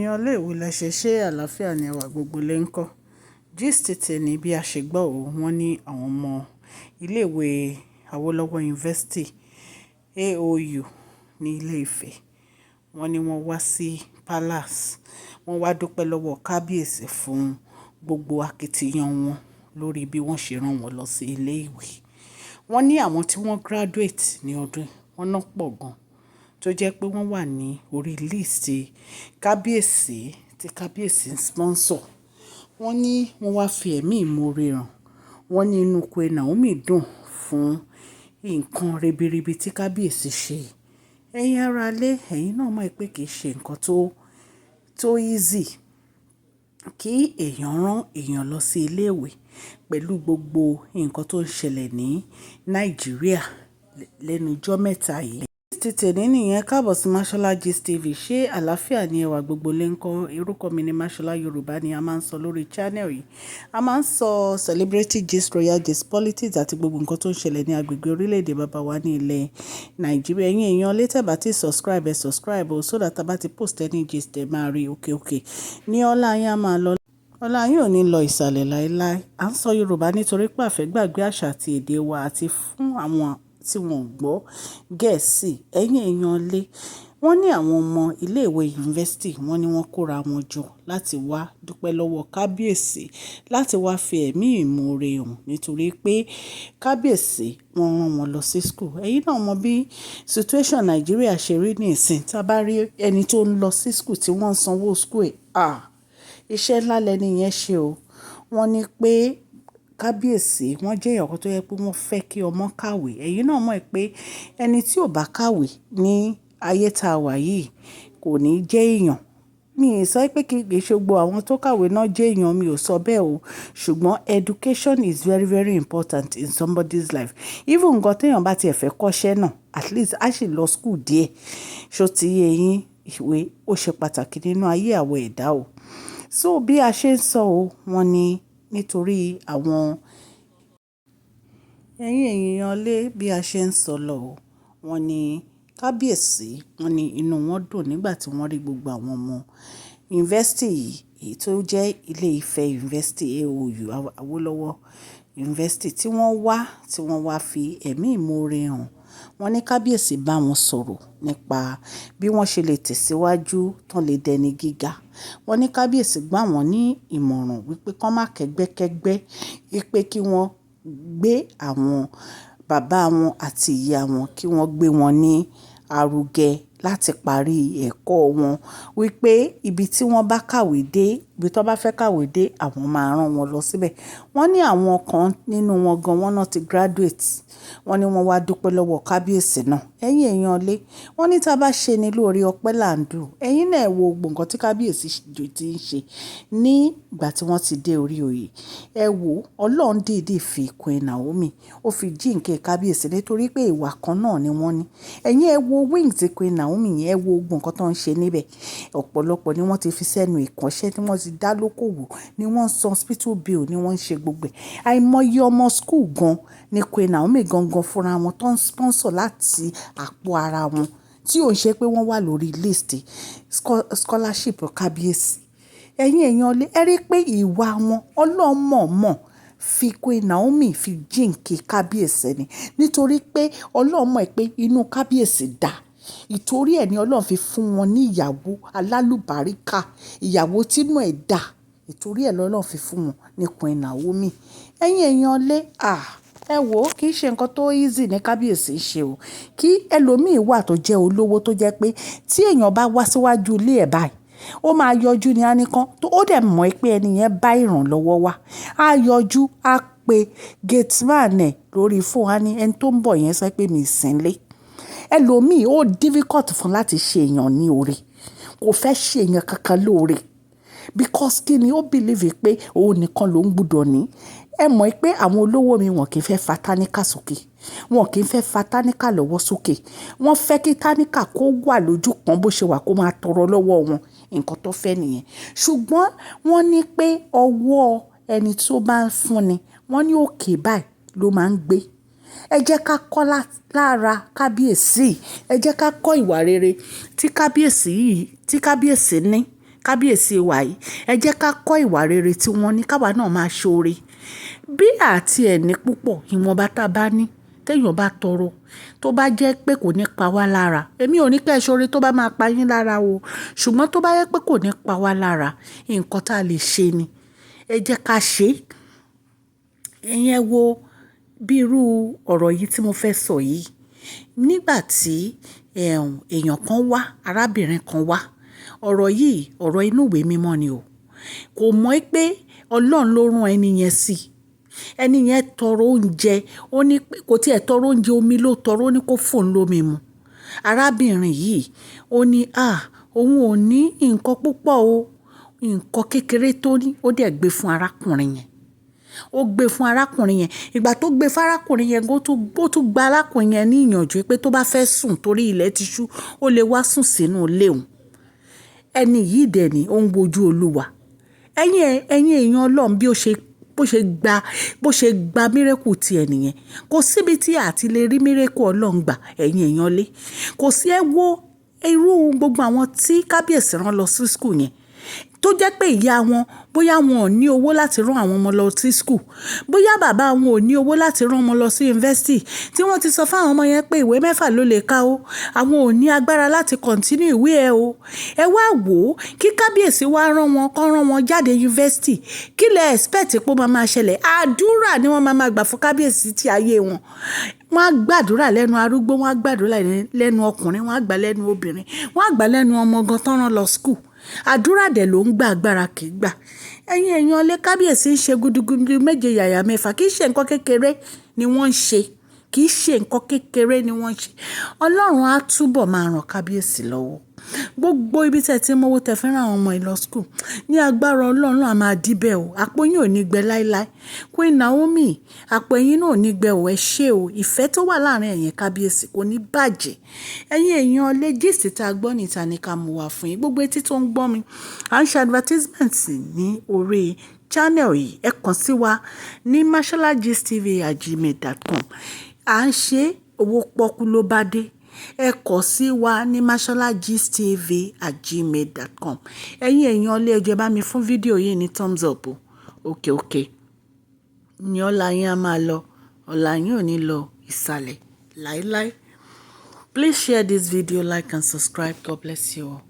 èèyàn lè wò lẹ ṣe àlàáfíà ní ẹwà gbogbo lè ń kọ́. Gist tèmi bí a ṣe gbọ́ ò wọ́n ní àwọn ọmọ iléèwé Awolowo University AOU ní Ilé Ifẹ̀. Wọ́n ní wọ́n wá sí Palace. Wọ́n wá dúpẹ́ lọ́wọ́ Kabiyesi fún gbogbo akitiyan wọn lórí bí wọ́n ṣe rán wọn lọ sí ilé ìwé. Wọ́n ní àwọn tí wọ́n graduate ní ọdún wọ́n náà pọ̀ gan, tó jẹ́ pé wọ́n wà ní orí list Kabiyesi tí Kabiyesi ń sponsor. Wọ́n ní wọ́n wá fi ẹ̀mí ìmoore hàn. Wọ́n ní inú Queen Naomi dùn fún nǹkan ribiribi tí Kabiyesi ṣe. Ẹ̀yin ará ilé, ẹ̀yin náà mọ̀ pé kì í ṣe nǹkan tó easy kí èèyàn rán èèyàn lọ sí ilé ìwé pẹ̀lú gbogbo nǹkan tó ń ṣẹlẹ̀ ní Nàìjíríà lẹ́nu ọjọ́ mẹ́ta yìí. Tèmi nìyẹn, káàbọ̀ sí Mashola Gist TV. Ṣé àlàáfíà ni ẹwà gbogbo lè ń kọ́? Orúkọ mi ni Mashola. Yorùbá ni a máa ń sọ lórí channel yìí. A máa ń sọ celebrity gist, royal gist, politics àti gbogbo nǹkan tó ń ṣẹlẹ̀ ní agbègbè orílẹ̀-èdè bàbá wa ní ilẹ̀ Nàìjíríà. Ẹ̀yin èèyàn létẹ̀ bá ti subscribe o, so that a bá ti post any gist ẹ máa rí òkè. Ní ọlá yín á máa lọ. Ọlá yín ò ní lọ ìsàlẹ̀ láéláé. À ń sọ Yorùbá nítorí pé a fẹ́ gbàgbé àṣà àti èdè wa àti fún àwọn tí wọ́n gbọ́ Gẹ̀ẹ́sì. Ẹ̀yin èèyàn lé, wọ́n ní àwọn ọmọ iléèwé yunifásítì wọ́n ní wọ́n kóra wọn jọ láti wá dúpẹ́ lọ́wọ́ Kabiyesi, láti wá fi ẹ̀mí ìmoore hàn nítorí pé Kabiyesi wọ́n rán wọn lọ sí school. Ẹ̀yin náà mọ bí situation Nàìjíríà ṣe rí ní ìsìn. Tá bá rí ẹni tó ń lọ sí school tí wọ́n ń sanwó school ẹ̀, iṣẹ́ ńlá lẹni yẹn ṣe o. Wọ́n ní pé Kabiyesi wọ́n jẹ́ èèyàn kan tó yẹ pé wọ́n fẹ́ kí ọmọ kàwé. Ẹ̀yin náà mọ̀ pé ẹni tí ò bá kàwé ní ayé tá a wà yìí kò ní jẹ́ èèyàn. Mi ì sọ pé kí ṣe gbogbo àwọn tó kàwé náà jẹ́ èèyàn, mi ò sọ bẹ́ẹ̀ o. Ṣùgbọ́n education is very, very important in somebody's life. Even nǹkan téèyàn bá tiẹ̀ fẹ́ kọ́ṣẹ́ náà, at least á sì lọ school díẹ̀. Ṣó ti yé yín, ìwé ó ṣe pàtàkì nínú ayé àwọn ẹ̀dá o. So bí a ṣe ń sọ o, wọ́n ní nítorí àwọn ẹ̀yin èèyàn lé bí a ṣe ń sọ lọ o. Wọ́n ní Kabiyesi, wọ́n ní inú wọn dùn nígbà tí wọ́n rí gbogbo àwọn ọmọ yunifásítì yìí, èyí tó jẹ́ Ilé Ifẹ̀ Yunifásítì AOU Awolowo Yunifásítì tí wọ́n wá fi ẹ̀mí ìmoore hàn. Wọ́n ní Kabiyesi bá wọn sọ̀rọ̀ nípa bí wọ́n ṣe lè tẹ̀síwájú tán lè dẹni gíga. Wọ́n ní Kabiyesi gbà wọ́n ní ìmọ̀ràn wípé kán má kẹ́gbẹ́kẹ́gbẹ́, wípé kí wọ́n gbé àwọn bàbá wọn àti ìyá wọn, kí wọ́n gbé wọn ní arugẹ láti parí ẹ̀kọ́ wọn, wípé ibi tí wọ́n bá kàwé dé, ibi tó bá fẹ́ kàwé dé, àwọn máa rán wọn lọ síbẹ̀. Wọ́n ní àwọn kan nínú wọn gan wọ́n náà ti graduate. Wọ́n ní wọ́n wá dúpẹ́ lọ́wọ́ Kabiyesi náà. Ẹ̀yin èèyàn lé, wọ́n ní tá bá ṣe ni lóore ọpẹ́ là ń dù. Ẹ̀yin náà wo gbogbo nǹkan tí Kabiyesi ti ń ṣe ní ìgbà tí wọ́n ti dé orí oyè. Ẹ wo, Ọlọ́run dìídì fi Queen Naomi, ó fi jíǹkí Kabiyesi nítorí pé ìwà kan náà ni wọ́n ní. Ẹ̀yin ẹ wo wings tí Queen Naomi yẹn, ẹ wo gbogbo nǹkan tó ń ṣe níbẹ̀. Ọ̀pọ̀lọpọ̀ ni wọ́n ti fi sẹ́nu ìkọ́ṣẹ́, tí wọ́n ti dá lókòwò, ni wọ́n ń san hospital bill, ni wọ́n ń ṣe gbogbo ẹ̀. Àìmọye ọmọ school gan ni Queen Naomi gangan fúnra wọn tó ń sponsor láti àpò ara wọn, tí ò ń ṣe pé wọ́n wà lórí list scholarship Kabiyesi. Ẹ̀yin èèyàn lé, ẹ rí pé ìwà wọn ọlọ́mọ̀ọ́mọ̀ fi Queen Naomi fi jíǹkí Kabiyesi ni. Nítorí pé Ọlọ́run mọ̀ pé inú Kabiyesi dà. Ìtorí ẹ̀ ni Ọlọ́run fi fún wọn ní ìyàwó alálùbáríkà, ìyàwó tínú ẹ̀ dà. Ìtorí ẹ̀ lọ́lọ́run fi fún wọn ní Queen Naomi. Ẹ̀yin èèyàn lé, ẹ wò ó, kì í ṣe nǹkan tó easy ní Kabiyesi ṣe o. Kí ẹlòmíì wà tó jẹ́ olówó tó jẹ́ pé tí èèyàn bá wá síwájú ilé ẹ̀ báyìí, ó máa yọjú ní àníkán tó ó dẹ̀ mọ̀ pé ẹni yẹn bá ìrànlọ́wọ́ wá. Á yọjú, á pe gateman ẹ̀ lórí fóònù, á ní ẹni tó ń bọ̀ yẹn sọ pé mi sì ń lé. Ẹlòmíì ó difficult fún láti ṣe èèyàn ní oore. Kò fẹ́ ṣe èèyàn kankan lóore. Because kí ni ó believe pé òun nìkan ló ń gbúdọ̀ ní. Ẹ mọ̀ pé àwọn olówó mi wọn kì í fẹ́ fa táníkà sókè. Wọn kì í fẹ́ fa táníkà lọ́wọ́ sókè. Wọ́n fẹ́ kí táníkà kó wà lójú kan bó ṣe wà kó máa tọrọ lọ́wọ́ wọn. Nǹkan tó fẹ́ nìyẹn. Ṣùgbọ́n wọ́n ní pé ọwọ́ ẹni tó bá ń fúnni, wọ́n ní òkè báyìí ló máa ń gbé. Ẹ jẹ́ ká kọ́ lára Kabiyesi. Ẹ jẹ́ ká kọ́ ìwà rere tí Kabiyesi ní. kábíyèsí wa yìí ẹ jẹ́ ká kọ́ ìwà rere tí wọ́n ní káwa náà máa ṣoore bí àti ẹ̀ní púpọ̀ ìwọ̀nba tá a bá ní téèyàn bá tọrọ tó bá jẹ́ pé kò ní pa wá lára èmi ò ní pẹ́ ṣoore tó bá máa pa yín lára o ṣùgbọ́n tó bá yẹ pé kò ní pa wá lára nǹkan tá a lè ṣe ni ẹ jẹ́ ká ṣe ẹ̀yẹn wo bí irú ọ̀rọ̀ yìí tí mo fẹ́ sọ yìí nígbà tí èèyàn kan wá arábìnrin kan wá ọ̀rọ̀ yìí ọ̀rọ̀ inú ìwé mímọ́ ni o kò mọ̀ pé Ọlọ́run ló rán ẹni yẹn sí ẹni yẹn tọrọ oúnjẹ ó ní kò tiẹ̀ tọrọ oúnjẹ omi ló tọrọ ó ní kó fóun lómi mu arábìnrin yìí ó ní òun ò ní nǹkan púpọ̀ o nǹkan kékeré tó ní ó dẹ̀ gbé fún arákùnrin yẹn ó gbé fún arákùnrin yẹn ìgbà tó gbé fún arákùnrin yẹn ó tún gba arákùnrin yẹn ní ìyànjú pé tó bá fẹ́ sùn torí ilẹ̀ ti ṣú ó lè wá sùn sínú ilé òun ẹni yìí dẹ̀ ni ó ń wojú Olúwa ẹ̀yin èèyàn Ọlọ́run bó ṣe gba mírèkù ti ẹ̀ nìyẹn kò síbi tí àti lè rí mírèkù Ọlọ́run gbà ẹ̀yin èèyàn lé kò sí ẹ wo irú gbogbo àwọn tí kábíyèsí rán lọ sí skul yẹn tó jẹ́ pé ìyá wọn bóyá wọn ò ní owó láti rán àwọn ọmọ lọ sí skul bóyá bàbá wọn ò ní owó láti rán ọmọ lọ sí yunifásitì tí wọ́n ti sọ fáwọn ọmọ yẹn pé ìwé 6 ló lè ká o àwọn ò ní agbára láti kọ̀ntínú ìwé ẹ o ẹ wá wò ó kí kábíyèsí wá rán wọn jáde yunifásitì kí lẹ expect pé ó máa ṣẹlẹ̀ àdúrà ni wọ́n máa gbà fún kábíyèsí tí ayé wọn wọ́n á gbàdúrà lẹ́nu arúgbó wọ́n á gbàdúrà lẹ́nu ọkùnrin wọ́n á gbà lẹ́nu obìnrin wọ́n á gbà lẹ́nu ọmọ gan tán rán lọ skul àdúrà dẹ̀ ló ń gbà agbára kì í gbà ẹ̀yin èèyàn lé kábíyèsí ń ṣe gudugudu méje yàyà mẹ́fà kì í ṣe nǹkan kékeré ni wọ́n ń ṣe kì í ṣe nǹkan kékeré ni wọ́n ń ṣe Ọlọ́run á túbọ̀ máa ràn kábíyèsí lọ́wọ́ gbogbo ibi tẹ́ ti mọ́wọ́ tẹ́ fẹ́ràn àwọn ọmọ ìlọ skul ní agbára Ọlọ́run á máa díbẹ̀ o àpò yín ò ní gbẹ láíláí Queen Naomi àpò ẹ̀yin náà ò ní gbẹ o ẹ ṣé o ìfẹ́ tó wà láàrin ẹ̀yin kábíyèsí kò ní bàjẹ́ ẹ̀yin èèyàn lé gist tá a gbọ́ níta ní ká mú wá fún yín gbogbo etí tó ń gbọ́ mi à ń ṣe advertisement ní orí channel yìí ẹ kàn sí wa ní masholagistv@gmail.com à ń ṣe owó pọ́kú ló bá dé ẹ kọ sí wa ní masholagistv@gmail.com ẹ̀yin èèyàn ilé ẹjọ́ bá mi fún fídíò yìí ní thumbs up òkè ní ọ̀la yín á máa lọ ọ̀la yín ò ní lọ ìsàlẹ̀ láíláí. Please share this video, like and subscribe. God bless you all.